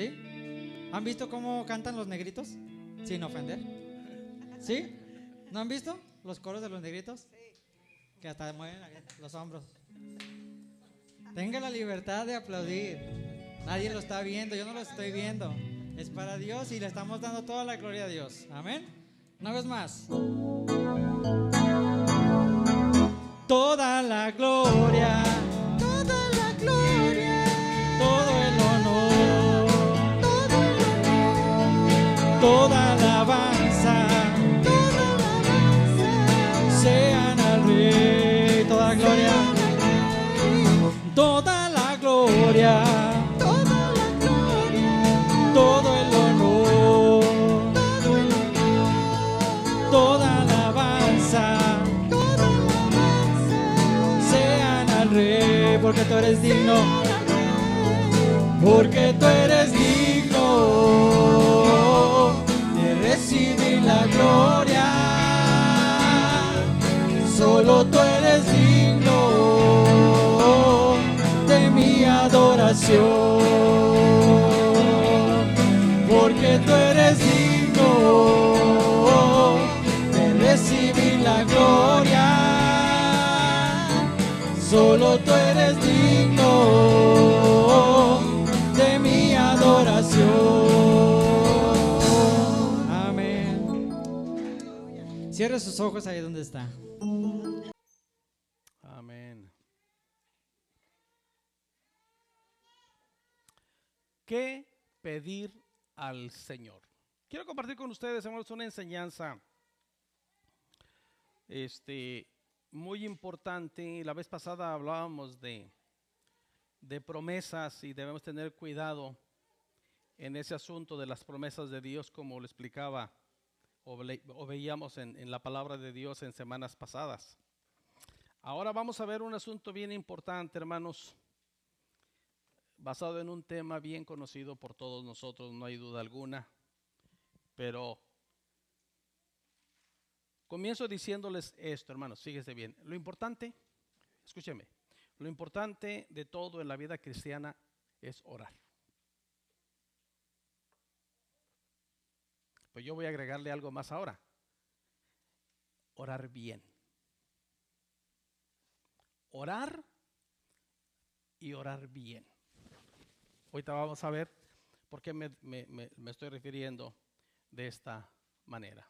¿Sí? ¿Han visto cómo cantan los negritos? Sin ofender. ¿Sí? ¿No han visto los coros de los negritos? Que hasta mueven los hombros. Tenga la libertad de aplaudir. Nadie lo está viendo, yo no lo estoy viendo. Es para Dios y le estamos dando toda la gloria a Dios. Amén. Una vez más. Toda la gloria, toda la gloria, todo el honor, todo el honor, toda alabanza, toda la alabanza, sean al Rey. Toda gloria, toda la gloria, toda la gloria, todo el honor, todo el honor, toda alabanza, toda la alabanza, sean al Rey, porque tú eres digno, al Rey, porque tú eres digno de recibir la gloria. Solo tú eres digno de mi adoración, porque tú eres digno de recibir la gloria. Solo tú eres digno de mi adoración. Amén. Cierre sus ojos ahí donde está. Amén. ¿Qué pedir al Señor? Quiero compartir con ustedes, hermanos, una enseñanza muy importante. La vez pasada hablábamos de promesas y debemos tener cuidado en ese asunto de las promesas de Dios, como lo explicaba o veíamos en la palabra de Dios en semanas pasadas. Ahora vamos a ver un asunto bien importante, hermanos, basado en un tema bien conocido por todos nosotros, no hay duda alguna, pero comienzo diciéndoles esto, hermanos, fíjense bien. Lo importante, escúcheme, lo importante de todo en la vida cristiana es orar. Pues yo voy a agregarle algo más ahora. Orar bien. Orar y orar bien. Ahorita vamos a ver por qué me estoy refiriendo de esta manera.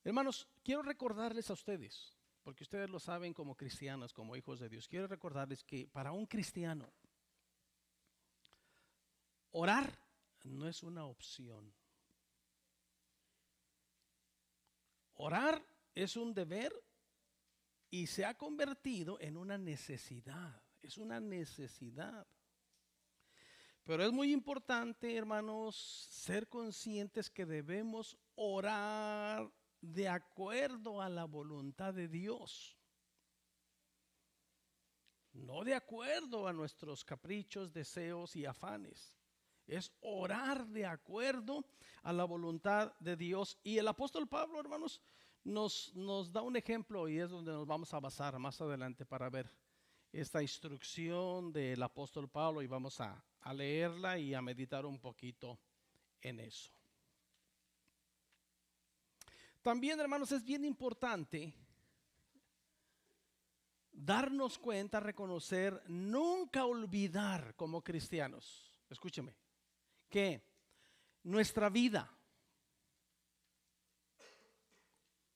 Hermanos, quiero recordarles a ustedes, porque ustedes lo saben como cristianos, como hijos de Dios, quiero recordarles que para un cristiano, orar no es una opción. Orar es un deber y se ha convertido en una necesidad. Es una necesidad. Pero es muy importante, hermanos, ser conscientes que debemos orar de acuerdo a la voluntad de Dios. No de acuerdo a nuestros caprichos, deseos y afanes. Es orar de acuerdo a la voluntad de Dios. Y el apóstol Pablo, hermanos, nos da un ejemplo y es donde nos vamos a basar más adelante para ver esta instrucción del apóstol Pablo y vamos a leerla y a meditar un poquito en eso. También, hermanos, es bien importante darnos cuenta, reconocer, nunca olvidar como cristianos, escúcheme, que nuestra vida,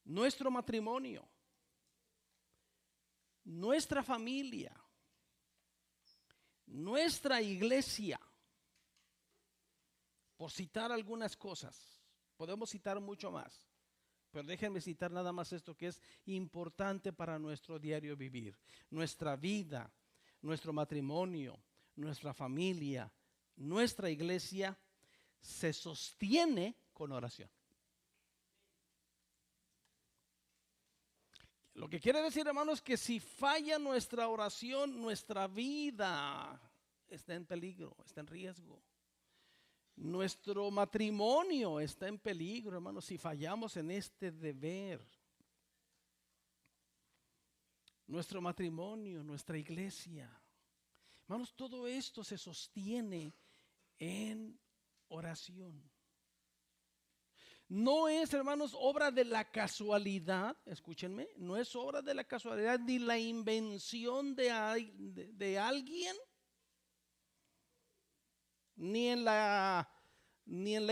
nuestro matrimonio, nuestra familia, nuestra iglesia, por citar algunas cosas, podemos citar mucho más, pero déjenme citar nada más esto que es importante para nuestro diario vivir. Nuestra vida, nuestro matrimonio, nuestra familia, nuestra iglesia se sostiene con oración. Lo que quiere decir, hermanos, que si falla nuestra oración, nuestra vida está en peligro, está en riesgo. Nuestro matrimonio está en peligro, hermanos, si fallamos en este deber. Nuestro matrimonio, nuestra iglesia. Hermanos, todo esto se sostiene en oración. No es, hermanos, obra de la casualidad, escúchenme, no es obra de la casualidad ni la invención de alguien, ni en la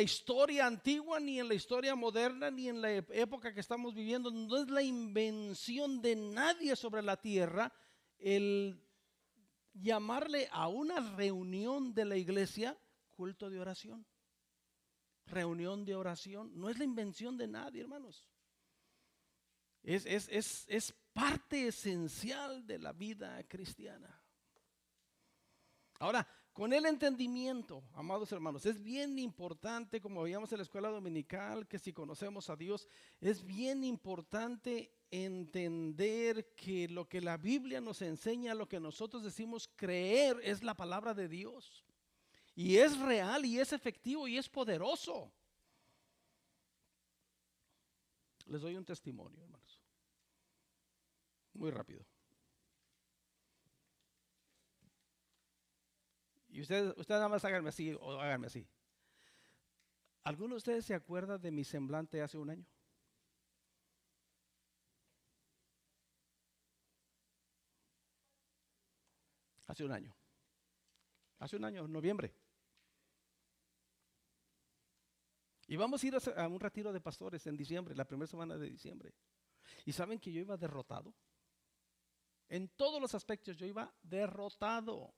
historia antigua, ni en la historia moderna, ni en la época que estamos viviendo. No es la invención de nadie sobre la tierra el llamarle a una reunión de la iglesia culto de oración. Reunión de oración no es la invención de nadie, hermanos. Es parte esencial de la vida cristiana. Ahora, con el entendimiento, amados hermanos, es bien importante, como veíamos en la escuela dominical, que si conocemos a Dios, es bien importante entender que lo que la Biblia nos enseña, lo que nosotros decimos creer, es la palabra de Dios. Y es real, y es efectivo, y es poderoso. Les doy un testimonio, hermanos. Muy rápido. Y ustedes nada más háganme así o háganme así. ¿Alguno de ustedes se acuerda de mi semblante hace un año? Hace un año. Hace un año, en noviembre. Y vamos a ir a un retiro de pastores en diciembre, la primera semana de diciembre. ¿Y saben que yo iba derrotado? En todos los aspectos yo iba derrotado.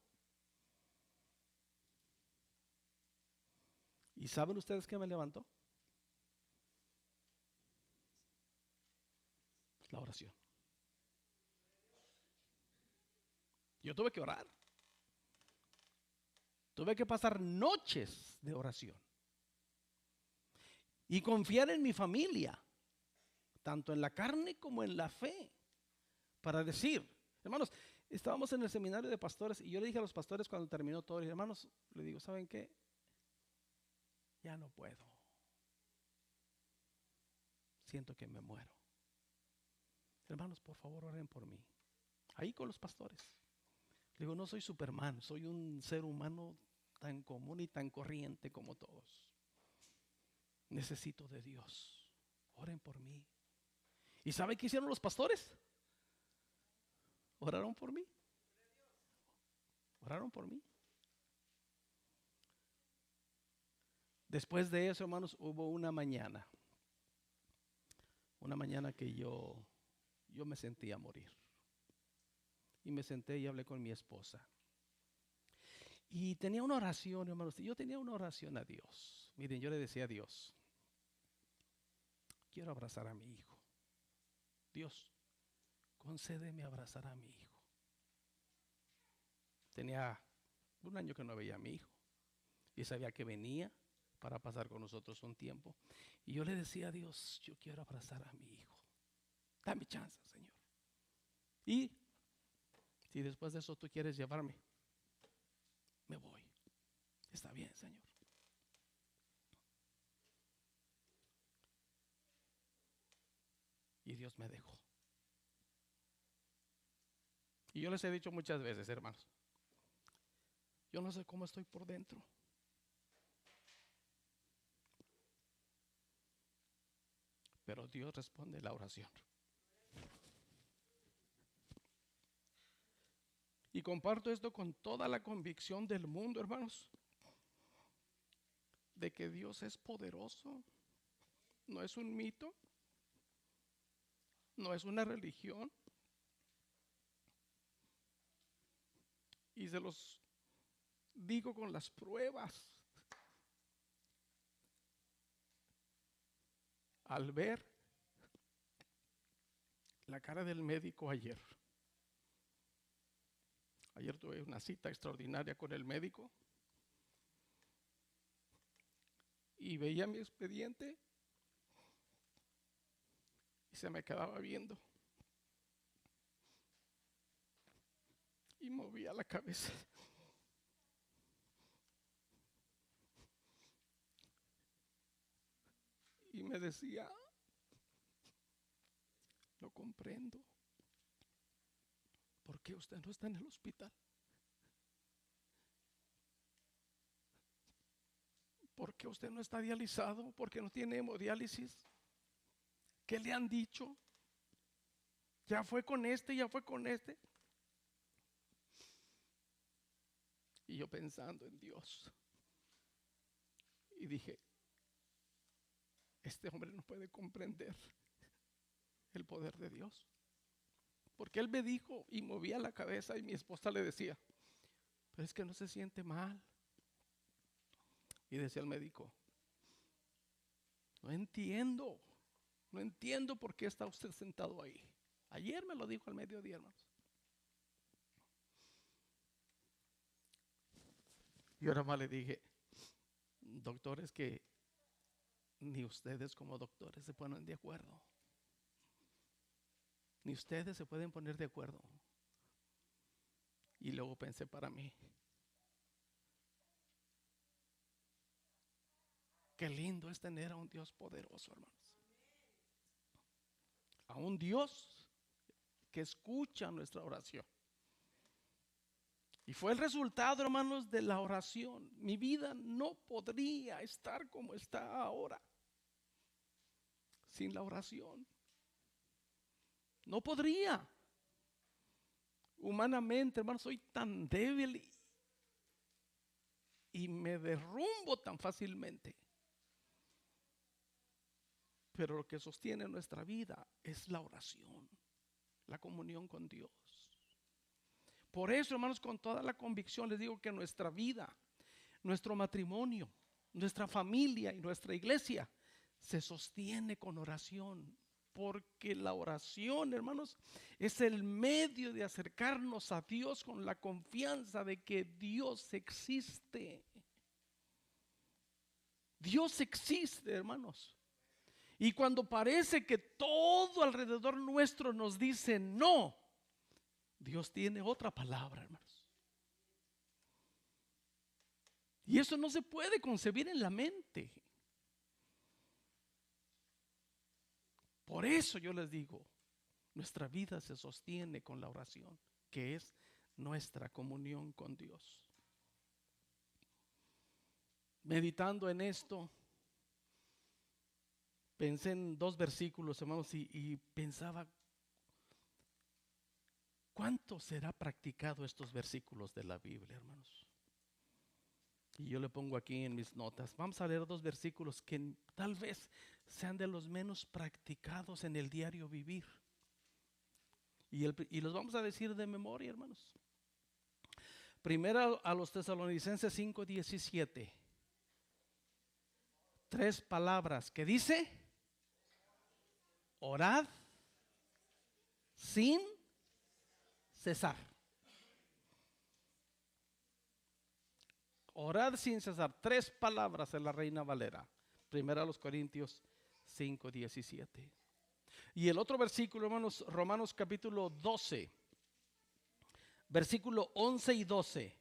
¿Y saben ustedes qué me levantó? La oración. Yo tuve que orar. Tuve que pasar noches de oración. Y confiar en mi familia, tanto en la carne como en la fe, para decir, hermanos, estábamos en el seminario de pastores y yo le dije a los pastores cuando terminó todo, hermanos, le digo, ¿saben qué? Ya no puedo. Siento que me muero. Hermanos, por favor, oren por mí. Ahí con los pastores. Le digo, no soy Superman, soy un ser humano tan común y tan corriente como todos. Necesito de Dios. Oren por mí. ¿Y sabe qué hicieron los pastores? Oraron por mí. Oraron por mí. Después de eso, hermanos, hubo una mañana que yo me sentía morir. Y me senté y hablé con mi esposa. Y tenía una oración, hermanos. Yo tenía una oración a Dios. Miren, yo le decía a Dios, quiero abrazar a mi hijo. Dios, concédeme abrazar a mi hijo. Tenía un año que no veía a mi hijo. Y sabía que venía para pasar con nosotros un tiempo. Y yo le decía a Dios, yo quiero abrazar a mi hijo. Dame chance, Señor. Y si después de eso tú quieres llevarme, me voy. Está bien, Señor. Y Dios me dejó. Y yo les he dicho muchas veces, hermanos, yo no sé cómo estoy por dentro. Pero Dios responde la oración. Y comparto esto con toda la convicción del mundo, hermanos, de que Dios es poderoso. No es un mito, no es una religión. Y se los digo con las pruebas. Al ver la cara del médico ayer tuve una cita extraordinaria con el médico y veía mi expediente y se me quedaba viendo y movía la cabeza. Y me decía, lo comprendo. ¿Por qué usted no está en el hospital? ¿por qué usted no está dializado? ¿Por qué no tiene hemodiálisis? ¿Qué le han dicho? Ya fue con este, ya fue con este. Y yo pensando en Dios. Y dije, este hombre no puede comprender el poder de Dios. Porque él me dijo y movía la cabeza y mi esposa le decía, pero es que no se siente mal. Y decía el médico, no entiendo por qué está usted sentado ahí. Ayer me lo dijo al mediodía, hermanos. Y ahora más le dije, doctores, que ni ustedes como doctores se ponen de acuerdo. Ni ustedes se pueden poner de acuerdo. Y luego pensé para mí, qué lindo es tener a un Dios poderoso, hermanos. A un Dios que escucha nuestra oración. Y fue el resultado, hermanos, de la oración. Mi vida no podría estar como está ahora sin la oración. No podría. Humanamente, hermanos, soy tan débil y me derrumbo tan fácilmente. Pero lo que sostiene nuestra vida es la oración, la comunión con Dios. Por eso, hermanos, con toda la convicción les digo que nuestra vida, nuestro matrimonio, nuestra familia y nuestra iglesia se sostiene con oración. Porque la oración, hermanos, es el medio de acercarnos a Dios con la confianza de que Dios existe. Dios existe, hermanos. Y cuando parece que todo alrededor nuestro nos dice no, Dios tiene otra palabra, hermanos. Y eso no se puede concebir en la mente. Por eso yo les digo, nuestra vida se sostiene con la oración, que es nuestra comunión con Dios. Meditando en esto, pensé en 2 versículos, hermanos, y pensaba, ¿cuánto será practicado estos versículos de la Biblia, hermanos? Y yo le pongo aquí en mis notas, vamos a leer 2 versículos que tal vez sean de los menos practicados en el diario vivir. Y los vamos a decir de memoria, hermanos. Primero a los Tesalonicenses 5:17. 3 palabras que dice: orad sin cesar. Orad sin cesar. 3 palabras en la Reina Valera. Primero a los Corintios 5:17. Y el otro versículo, hermanos, Romanos capítulo 12, versículo 11 y 12.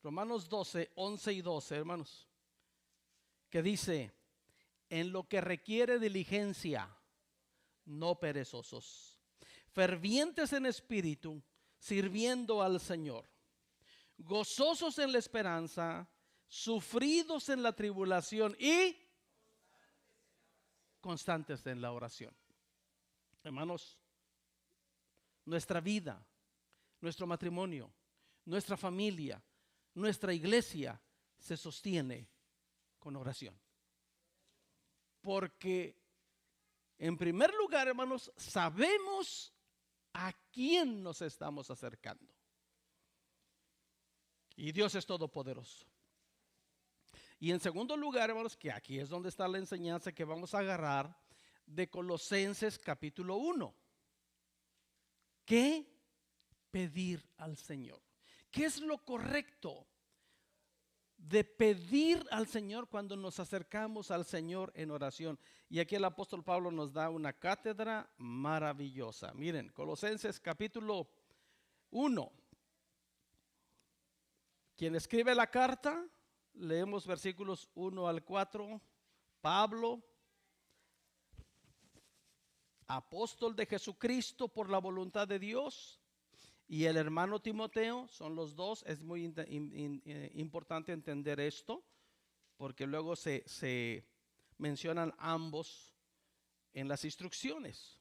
Romanos 12, 11 y 12, hermanos. Que dice: en lo que requiere diligencia, no perezosos, fervientes en espíritu, sirviendo al Señor, gozosos en la esperanza, sufridos en la tribulación y constantes en la oración. Hermanos, nuestra vida, nuestro matrimonio, nuestra familia, nuestra iglesia se sostiene con oración. Porque en primer lugar, hermanos, sabemos a quién nos estamos acercando. Y Dios es todopoderoso. Y en segundo lugar, hermanos, que aquí es donde está la enseñanza que vamos a agarrar de Colosenses capítulo 1. ¿Qué pedir al Señor? ¿Qué es lo correcto de pedir al Señor cuando nos acercamos al Señor en oración? Y aquí el apóstol Pablo nos da una cátedra maravillosa. Miren, Colosenses capítulo 1. Quien escribe la carta, leemos versículos 1 al 4. Pablo, apóstol de Jesucristo por la voluntad de Dios, y el hermano Timoteo, son los dos. Es muy importante entender esto, porque luego se mencionan ambos en las instrucciones.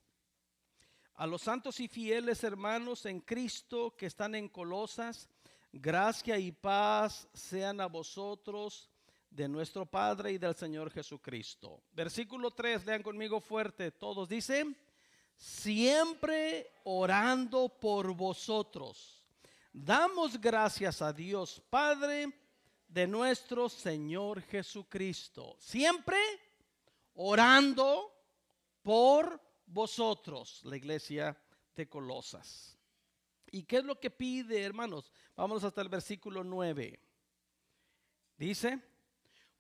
A los santos y fieles hermanos en Cristo que están en Colosas, gracia y paz sean a vosotros de nuestro Padre y del Señor Jesucristo. Versículo 3, lean conmigo fuerte, todos dicen, siempre orando por vosotros. Damos gracias a Dios Padre de nuestro Señor Jesucristo. Siempre orando por vosotros, la iglesia de Colosas. ¿Y qué es lo que pide, hermanos? Vamos hasta el versículo 9. Dice,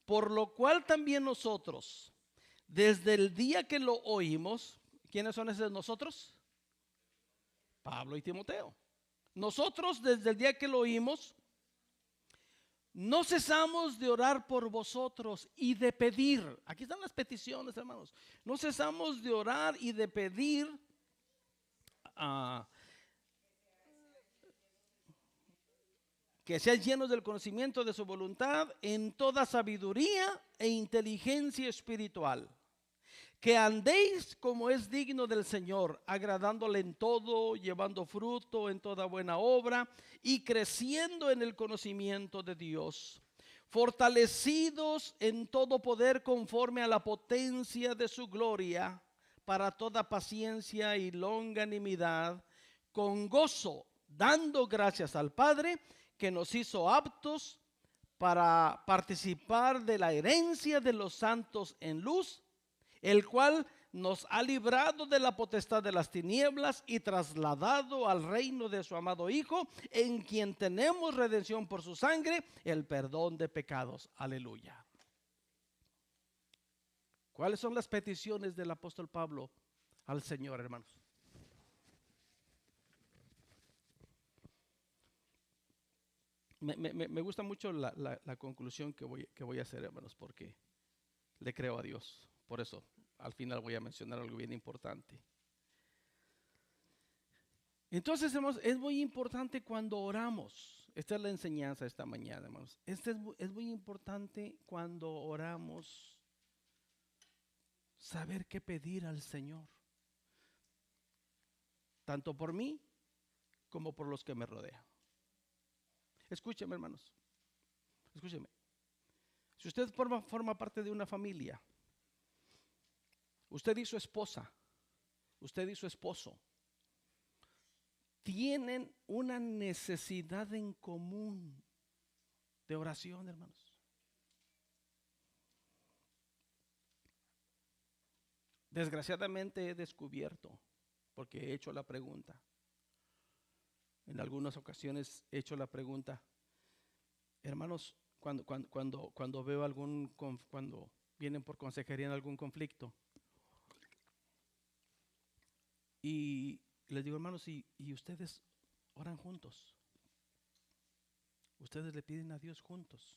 por lo cual también nosotros, desde el día que lo oímos, ¿quiénes son esos nosotros? Pablo y Timoteo. Nosotros desde el día que lo oímos, no cesamos de orar por vosotros y de pedir. Aquí están las peticiones, hermanos. No cesamos de orar y de pedir que sean llenos del conocimiento de su voluntad en toda sabiduría e inteligencia espiritual. Que andéis como es digno del Señor, agradándole en todo, llevando fruto en toda buena obra y creciendo en el conocimiento de Dios, fortalecidos en todo poder conforme a la potencia de su gloria, para toda paciencia y longanimidad, con gozo, dando gracias al Padre que nos hizo aptos para participar de la herencia de los santos en luz, el cual nos ha librado de la potestad de las tinieblas y trasladado al reino de su amado Hijo, en quien tenemos redención por su sangre, el perdón de pecados. Aleluya. ¿Cuáles son las peticiones del apóstol Pablo al Señor, hermanos? Me gusta mucho la conclusión que voy a hacer, hermanos, porque le creo a Dios. Por eso, al final voy a mencionar algo bien importante. Entonces, hermanos, es muy importante cuando oramos. Esta es la enseñanza esta mañana, hermanos. Es muy importante cuando oramos saber qué pedir al Señor. Tanto por mí como por los que me rodean. Escúcheme, hermanos. Escúcheme. Si usted forma parte de una familia, usted y su esposa, usted y su esposo, tienen una necesidad en común de oración, hermanos. Desgraciadamente he descubierto, porque he hecho la pregunta, en algunas ocasiones he hecho la pregunta, hermanos, cuando veo cuando vienen por consejería en algún conflicto, y les digo, hermanos, y ustedes oran juntos, ustedes le piden a Dios juntos.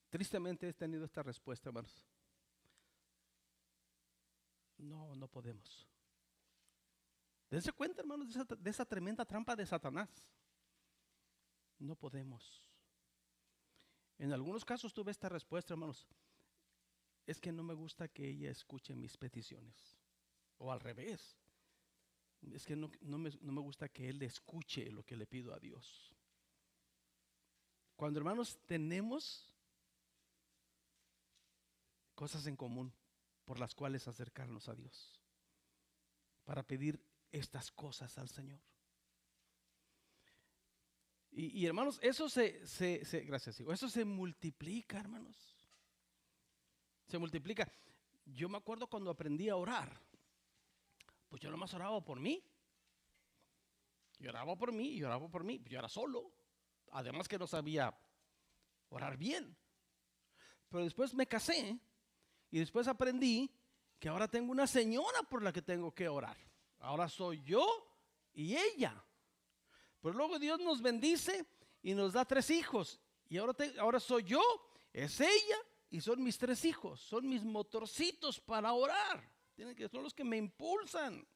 Tristemente he tenido esta respuesta, hermanos. No podemos. Dense cuenta, hermanos, de esa tremenda trampa de Satanás. No podemos. En algunos casos tuve esta respuesta, hermanos. Es que no me gusta que ella escuche mis peticiones. O al revés. Es que no me gusta que él escuche lo que le pido a Dios. Cuando, hermanos, tenemos cosas en común por las cuales acercarnos a Dios, para pedir estas cosas al Señor. Y hermanos, eso gracias, hijo, eso se multiplica, hermanos. Se multiplica. Yo me acuerdo cuando aprendí a orar, pues yo nomás oraba por mí. Yo oraba por mí, yo era solo. Además que no sabía orar bien. Pero después me casé y después aprendí que ahora tengo una señora por la que tengo que orar. Ahora soy yo y ella. Pero luego Dios nos bendice y nos da 3 hijos. Y ahora soy yo, es ella y son mis 3 hijos. Son mis motorcitos para orar. Son los que me impulsan.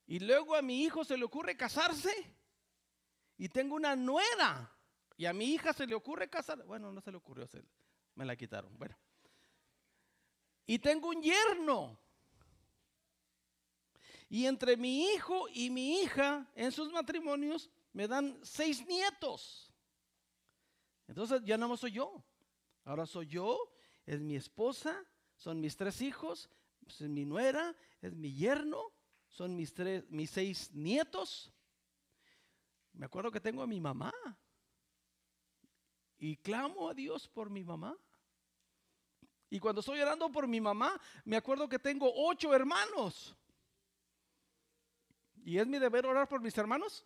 Y luego a mi hijo se le ocurre casarse y tengo una nuera Y a mi hija se le ocurre casar. Bueno, no se le ocurrió, me la quitaron. Bueno. Y tengo un yerno. Y entre mi hijo y mi hija, en sus matrimonios, me dan 6 nietos. Entonces ya no más soy yo. Ahora soy yo, es mi esposa, son mis 3 hijos, es mi nuera, es mi yerno, son mis 6 nietos. Me acuerdo que tengo a mi mamá. Y clamo a Dios por mi mamá. Y cuando estoy orando por mi mamá, me acuerdo que tengo 8 hermanos. ¿Y es mi deber orar por mis hermanos?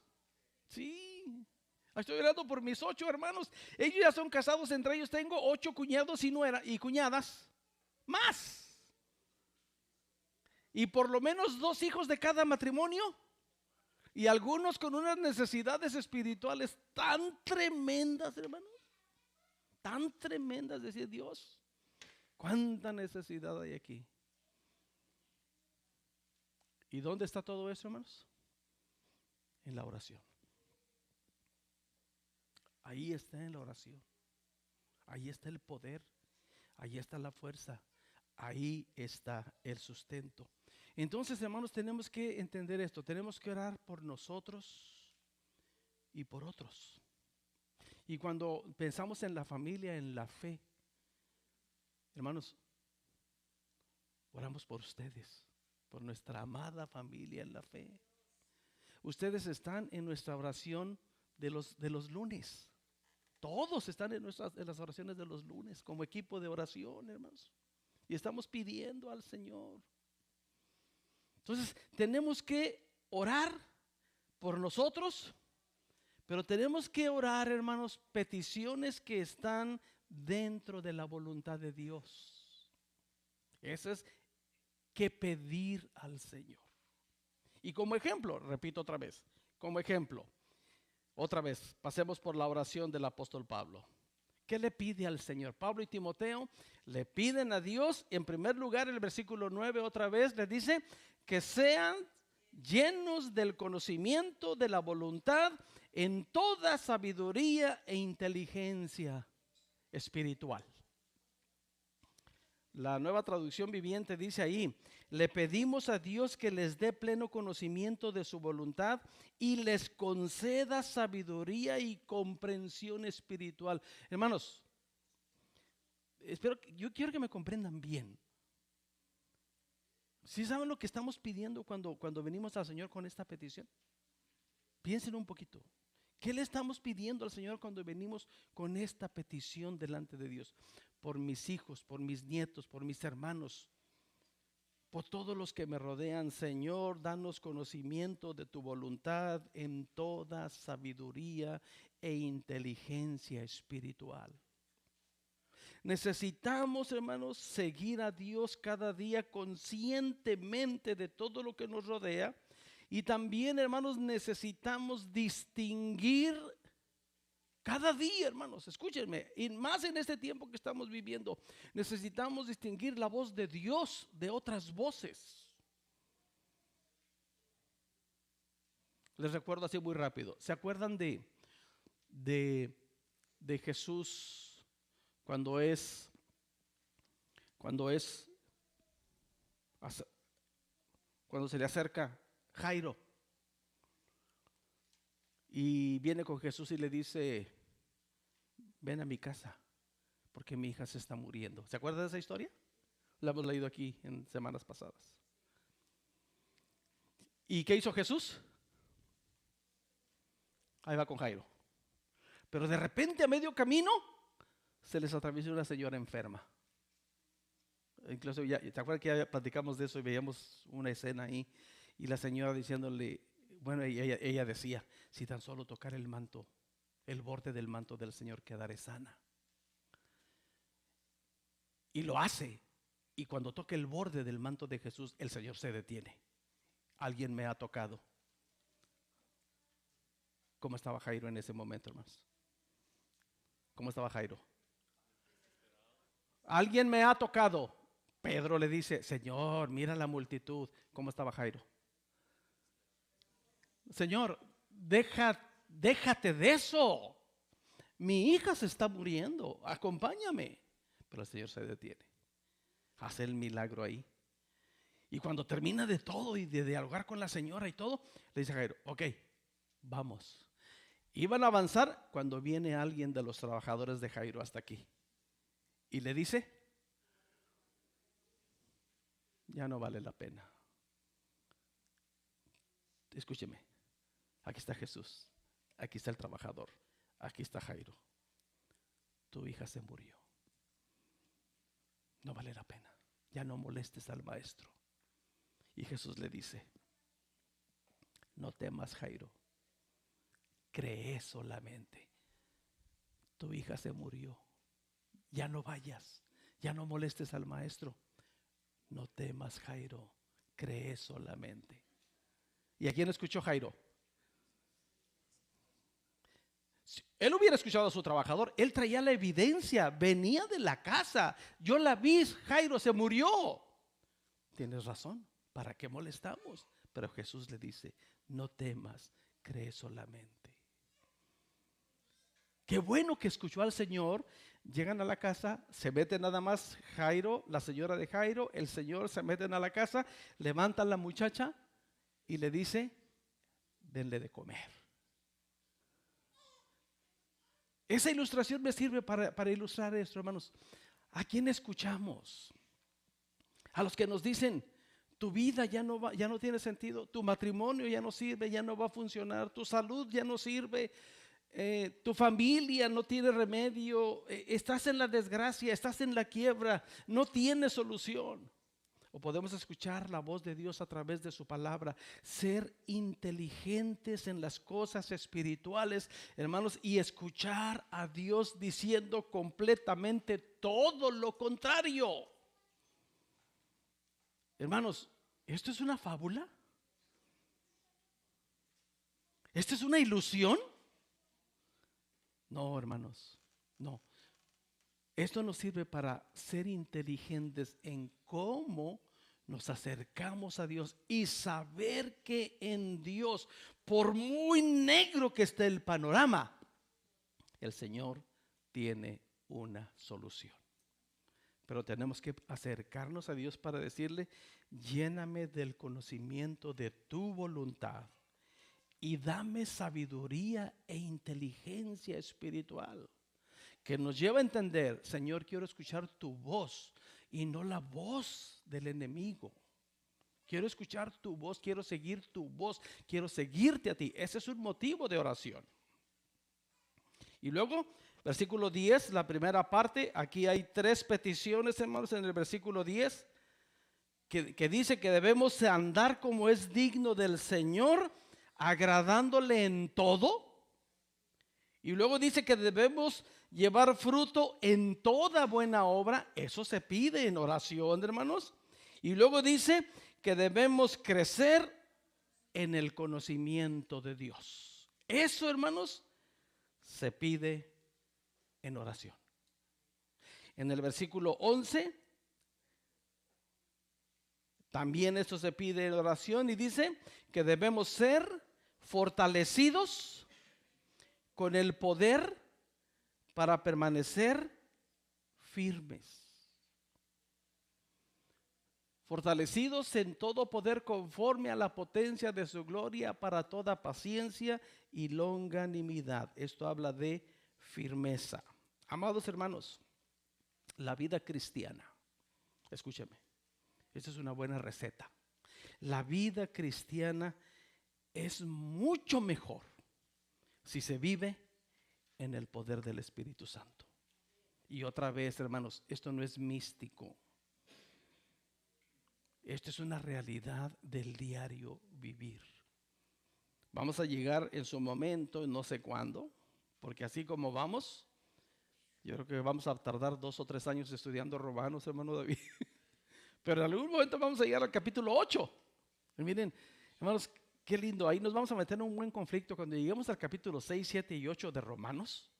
Sí. Estoy orando por mis 8 hermanos. Ellos ya son casados, entre ellos tengo 8 cuñados y cuñadas. Más. Y por lo menos 2 hijos de cada matrimonio. Y algunos con unas necesidades espirituales tan tremendas, hermanos. Tan tremendas, decir Dios. ¿Cuánta necesidad hay aquí? ¿Y dónde está todo eso, hermanos? En la oración. Ahí está en la oración. Ahí está el poder. Ahí está la fuerza. Ahí está el sustento. Entonces, hermanos, tenemos que entender esto. Tenemos que orar por nosotros y por otros. Y cuando pensamos en la familia, en la fe, hermanos, oramos por ustedes, por nuestra amada familia en la fe. Ustedes están en nuestra oración de los lunes. Todos están en las oraciones de los lunes como equipo de oración, hermanos. Y estamos pidiendo al Señor. Entonces, tenemos que orar por nosotros, pero tenemos que orar, hermanos, peticiones que están dentro de la voluntad de Dios. Eso es que pedir al Señor. Y como ejemplo, repito otra vez, como ejemplo, otra vez, pasemos por la oración del apóstol Pablo. ¿Qué le pide al Señor? Pablo y Timoteo le piden a Dios, en primer lugar, el versículo 9 otra vez, le dice que sean llenos del conocimiento de la voluntad en toda sabiduría e inteligencia espiritual. La Nueva Traducción Viviente dice ahí, le pedimos a Dios que les dé pleno conocimiento de su voluntad y les conceda sabiduría y comprensión espiritual. Hermanos, yo quiero que me comprendan bien. ¿Sí saben lo que estamos pidiendo cuando venimos al Señor con esta petición? Piensen un poquito. ¿Qué le estamos pidiendo al Señor cuando venimos con esta petición delante de Dios? Por mis hijos, por mis nietos, por mis hermanos, por todos los que me rodean. Señor, danos conocimiento de tu voluntad en toda sabiduría e inteligencia espiritual. Necesitamos, hermanos, seguir a Dios cada día conscientemente de todo lo que nos rodea. Y también, hermanos, necesitamos distinguir cada día, hermanos, escúchenme, y más en este tiempo que estamos viviendo, necesitamos distinguir la voz de Dios de otras voces. Les recuerdo así muy rápido. ¿Se acuerdan de Jesús cuando se le acerca Jairo y viene con Jesús y le dice, ven a mi casa porque mi hija se está muriendo? ¿Se acuerdan de esa historia? La hemos leído aquí en semanas pasadas. ¿Y qué hizo Jesús? Ahí va con Jairo. Pero de repente a medio camino se les atraviesa una señora enferma. Incluso ¿te acuerdas que ya platicamos de eso y veíamos una escena ahí? Y la señora diciéndole, bueno, ella decía, si tan solo tocar el manto, el borde del manto del Señor, quedaré sana. Y lo hace. Y cuando toca el borde del manto de Jesús, el Señor se detiene. Alguien me ha tocado. ¿Cómo estaba Jairo en ese momento, hermanos? ¿Cómo estaba Jairo? Alguien me ha tocado. Pedro le dice, Señor, mira la multitud. ¿Cómo estaba Jairo? Señor, déjate de eso. mi hija se está muriendo, acompáñame. Pero el Señor se detiene, hace el milagro ahí. Y cuando termina de todo y de dialogar con la señora y todo, le dice a Jairo, ok, vamos. Iban a avanzar cuando viene alguien de los trabajadores de Jairo hasta aquí. Y le dice, ya no vale la pena. Escúcheme, aquí está Jesús, aquí está el trabajador, aquí está Jairo. Tu hija se murió. No vale la pena, ya no molestes al maestro. Y Jesús le dice, no temas, Jairo, cree solamente. Tu hija se murió, ya no vayas, ya no molestes al maestro. No temas, Jairo, cree solamente. ¿Y a quién escuchó Jairo? Si él hubiera escuchado a su trabajador, él traía la evidencia, venía de la casa. Yo la vi, Jairo se murió. Tienes razón, ¿para qué molestamos? Pero Jesús le dice, no temas, cree solamente. Qué bueno que escuchó al Señor. Llegan a la casa, se mete nada más Jairo, la señora de Jairo, el Señor, se meten a la casa, levantan a la muchacha y le dice, denle de comer. Esa ilustración me sirve para ilustrar esto, hermanos. ¿A quién escuchamos? A los que nos dicen, tu vida ya no tiene sentido, tu matrimonio ya no sirve, ya no va a funcionar, tu salud ya no sirve, tu familia no tiene remedio, estás en la desgracia, estás en la quiebra, no tienes solución. O podemos escuchar la voz de Dios a través de su palabra, ser inteligentes en las cosas espirituales, hermanos, y escuchar a Dios diciendo completamente todo lo contrario. Hermanos, ¿esto es una fábula? ¿Esto es una ilusión? No, hermanos, no. Esto nos sirve para ser inteligentes en cómo nos acercamos a Dios y saber que en Dios, por muy negro que esté el panorama, el Señor tiene una solución. Pero tenemos que acercarnos a Dios para decirle, lléname del conocimiento de tu voluntad y dame sabiduría e inteligencia espiritual que nos lleva a entender, Señor, quiero escuchar tu voz y no la voz del enemigo. Quiero escuchar tu voz, quiero seguir tu voz, quiero seguirte a ti. Ese es un motivo de oración. Y luego, versículo 10, la primera parte, aquí hay 3 peticiones, hermanos, en el versículo 10, que dice que debemos andar como es digno del Señor, agradándole en todo. Y luego dice que debemos llevar fruto en toda buena obra. Eso se pide en oración, hermanos. Y luego dice que debemos crecer en el conocimiento de Dios. Eso, hermanos, se pide en oración. En el versículo 11, también esto se pide en oración y dice que debemos ser fortalecidos con el poder para permanecer firmes. Fortalecidos en todo poder conforme a la potencia de su gloria para toda paciencia y longanimidad. Esto habla de firmeza. Amados hermanos, la vida cristiana, escúcheme, esta es una buena receta. La vida cristiana es mucho mejor si se vive en el poder del Espíritu Santo. Y otra vez, hermanos, esto no es místico. Esto es una realidad del diario vivir. Vamos a llegar en su momento, no sé cuándo, porque así como vamos, yo creo que vamos a tardar 2 o 3 años estudiando Romanos, hermano David. Pero en algún momento vamos a llegar al capítulo 8. Y miren, hermanos, qué lindo. Ahí nos vamos a meter en un buen conflicto cuando lleguemos al capítulo 6, 7 y 8 de Romanos.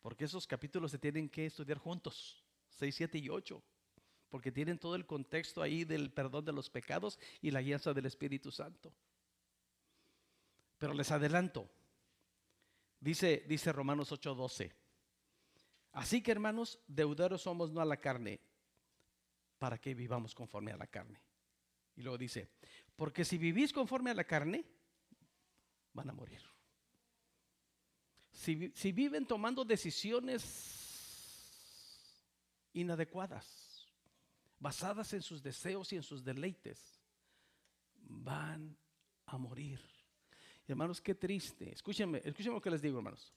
Porque esos capítulos se tienen que estudiar juntos. 6, 7 y 8. Porque tienen todo el contexto ahí del perdón de los pecados y la guianza del Espíritu Santo. Pero les adelanto, Dice Romanos 8:12. Así que, hermanos, deuderos somos no a la carne, para que vivamos conforme a la carne. Y luego dice, porque si vivís conforme a la carne, van a morir. Si viven tomando decisiones inadecuadas, basadas en sus deseos y en sus deleites, van a morir. Hermanos, qué triste. Escúchenme lo que les digo, hermanos.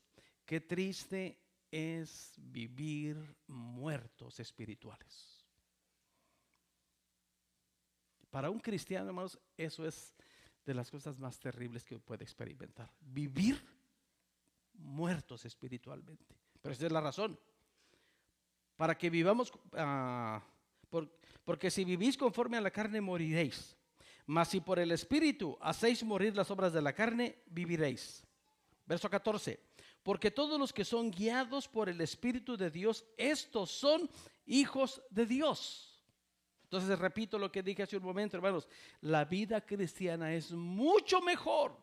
Qué triste es vivir muertos espirituales. Para un cristiano, hermanos, eso es de las cosas más terribles que puede experimentar. Vivir muertos espiritualmente. Pero esa es la razón. Para que vivamos, porque si vivís conforme a la carne moriréis. Mas si por el Espíritu hacéis morir las obras de la carne, viviréis. Verso 14. Porque todos los que son guiados por el Espíritu de Dios, estos son hijos de Dios. Entonces repito lo que dije hace un momento, hermanos. La vida cristiana es mucho mejor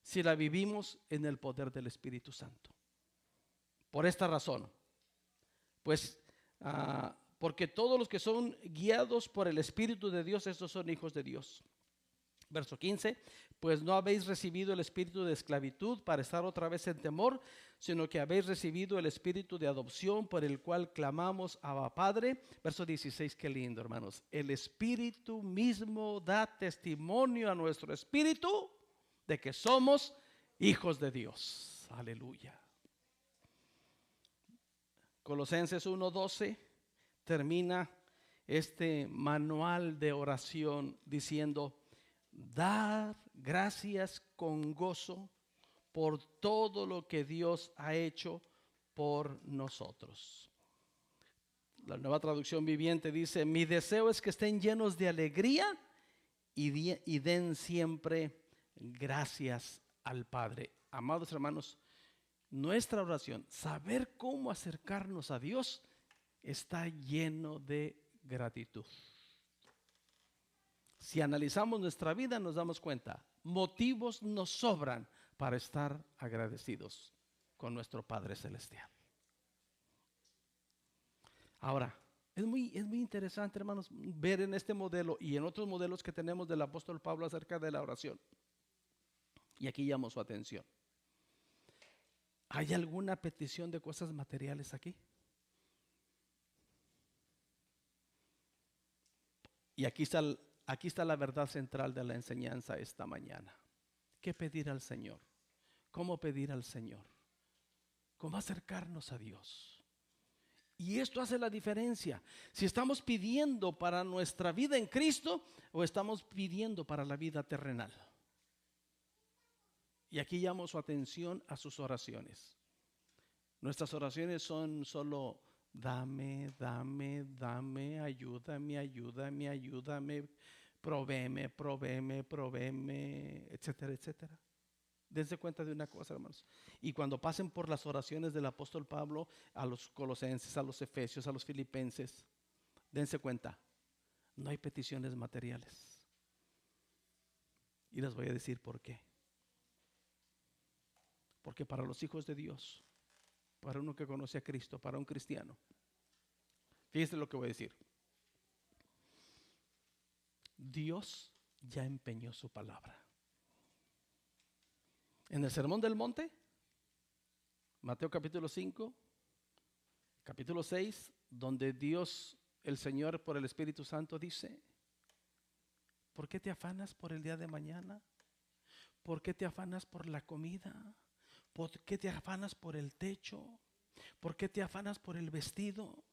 si la vivimos en el poder del Espíritu Santo. Por esta razón. Pues porque todos los que son guiados por el Espíritu de Dios, estos son hijos de Dios. Verso 15, pues no habéis recibido el espíritu de esclavitud para estar otra vez en temor, sino que habéis recibido el espíritu de adopción por el cual clamamos Abba Padre. Verso 16, qué lindo, hermanos. El Espíritu mismo da testimonio a nuestro espíritu de que somos hijos de Dios. Aleluya. Colosenses 1:12 termina este manual de oración diciendo: dar gracias con gozo por todo lo que Dios ha hecho por nosotros. La Nueva Traducción Viviente dice: mi deseo es que estén llenos de alegría y den siempre gracias al Padre. Amados hermanos, nuestra oración, saber cómo acercarnos a Dios, está lleno de gratitud. Si analizamos nuestra vida, nos damos cuenta, motivos nos sobran para estar agradecidos con nuestro Padre Celestial. Ahora, es muy interesante, hermanos, ver en este modelo y en otros modelos que tenemos del apóstol Pablo acerca de la oración. Y aquí llamo su atención. ¿Hay alguna petición de cosas materiales aquí? Y aquí está la verdad central de la enseñanza esta mañana. ¿Qué pedir al Señor? ¿Cómo pedir al Señor? ¿Cómo acercarnos a Dios? Y esto hace la diferencia. Si estamos pidiendo para nuestra vida en Cristo o estamos pidiendo para la vida terrenal. Y aquí llamo su atención a sus oraciones. Nuestras oraciones son solo: dame, dame, dame, ayúdame, provéeme, etcétera, etcétera. Dense cuenta de una cosa, hermanos. Y cuando pasen por las oraciones del apóstol Pablo a los colosenses, a los efesios, a los filipenses, dense cuenta, no hay peticiones materiales. Y les voy a decir por qué. Porque para los hijos de Dios, para uno que conoce a Cristo, para un cristiano, fíjense lo que voy a decir. Dios ya empeñó su palabra. En el Sermón del Monte, Mateo capítulo 5, capítulo 6, donde Dios, el Señor, por el Espíritu Santo dice: ¿por qué te afanas por el día de mañana? ¿Por qué te afanas por la comida? ¿Por qué te afanas por el techo? ¿Por qué te afanas por el vestido?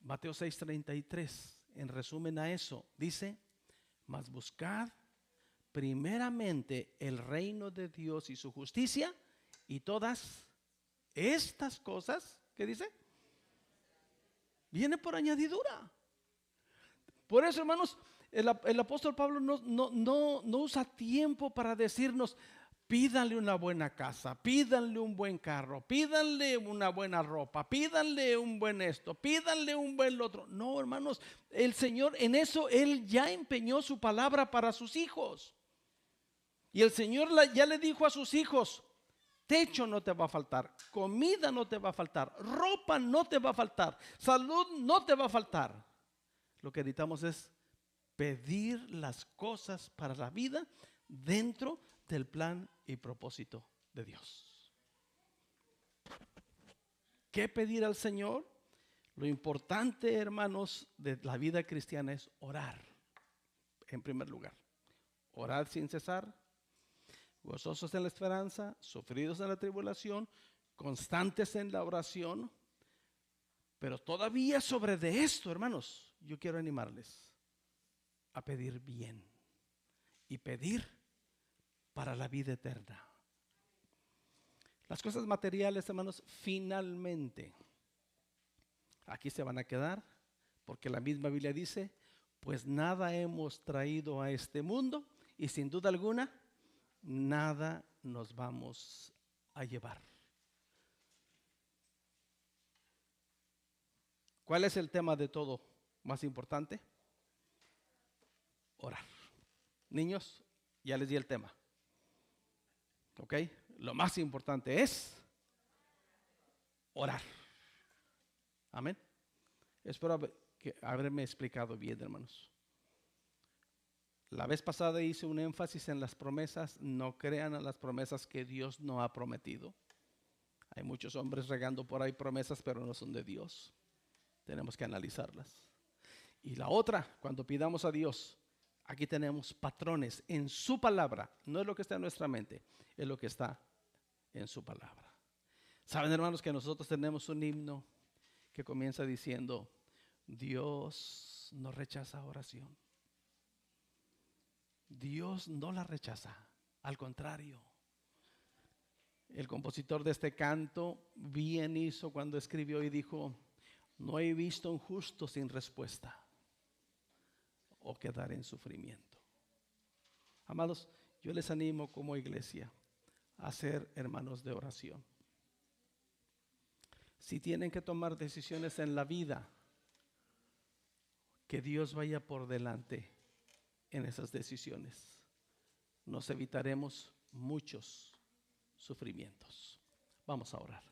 Mateo 6:33, en resumen a eso, dice: mas buscad primeramente el reino de Dios y su justicia, y todas estas cosas, ¿qué dice? Viene por añadidura. Por eso, hermanos, el apóstol Pablo no usa tiempo para decirnos: pídanle una buena casa, pídanle un buen carro, pídanle una buena ropa, pídanle un buen esto, pídanle un buen otro. No, hermanos, el Señor en eso, Él ya empeñó su palabra para sus hijos. Y el Señor ya le dijo a sus hijos, techo no te va a faltar, comida no te va a faltar, ropa no te va a faltar, salud no te va a faltar. Lo que necesitamos es pedir las cosas para la vida dentro del plan y propósito de Dios. ¿Qué pedir al Señor? Lo importante, hermanos, de la vida cristiana es orar. En primer lugar, orar sin cesar, gozosos en la esperanza, sufridos en la tribulación, constantes en la oración. Pero todavía sobre de esto, hermanos, yo quiero animarles a pedir bien y pedir para la vida eterna. Las cosas materiales, hermanos, finalmente aquí se van a quedar, porque la misma Biblia dice, pues nada hemos traído a este mundo y sin duda alguna nada nos vamos a llevar. ¿Cuál es el tema de todo más importante? Orar. Niños, ya les di el tema. ¿Ok? Lo más importante es orar. Amén. Espero haberme explicado bien, hermanos. La vez pasada hice un énfasis en las promesas. No crean a las promesas que Dios no ha prometido. Hay muchos hombres regando por ahí promesas, pero no son de Dios. Tenemos que analizarlas. Y la otra, cuando pidamos a Dios, aquí tenemos patrones en su palabra. No es lo que está en nuestra mente, es lo que está en su palabra. Saben, hermanos, que nosotros tenemos un himno que comienza diciendo, Dios no rechaza oración. Dios no la rechaza, al contrario. El compositor de este canto bien hizo cuando escribió y dijo, no he visto un justo sin respuesta o quedar en sufrimiento. Amados, yo les animo como iglesia a ser hermanos de oración. Si tienen que tomar decisiones en la vida, que Dios vaya por delante en esas decisiones. Nos evitaremos muchos sufrimientos. Vamos a orar.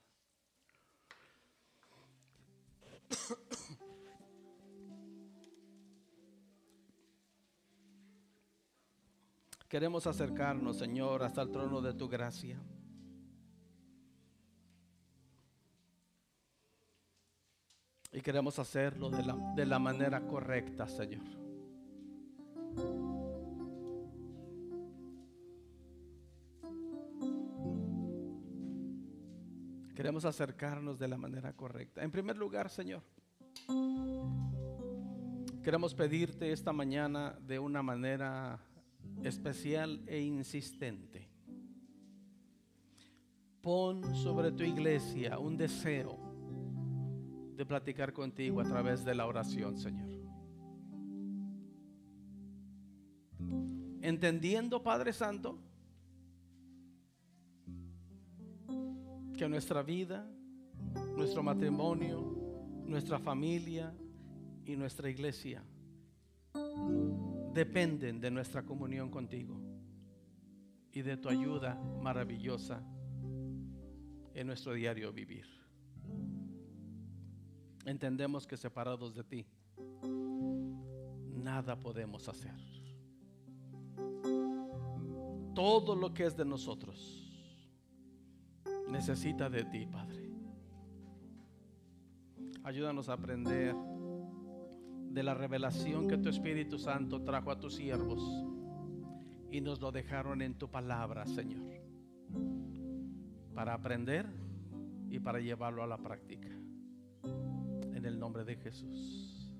Queremos acercarnos, Señor, hasta el trono de tu gracia. Y queremos hacerlo de la manera correcta, Señor. Queremos acercarnos de la manera correcta. En primer lugar, Señor, queremos pedirte esta mañana de una manera especial e insistente. Pon sobre tu iglesia un deseo de platicar contigo a través de la oración, Señor. Entendiendo, Padre Santo, que nuestra vida, nuestro matrimonio, nuestra familia y nuestra iglesia dependen de nuestra comunión contigo y de tu ayuda maravillosa en nuestro diario vivir. Entendemos que separados de ti, nada podemos hacer. Todo lo que es de nosotros necesita de ti, Padre. Ayúdanos a aprender de la revelación que tu Espíritu Santo trajo a tus siervos y nos lo dejaron en tu palabra, Señor, para aprender y para llevarlo a la práctica. En el nombre de Jesús.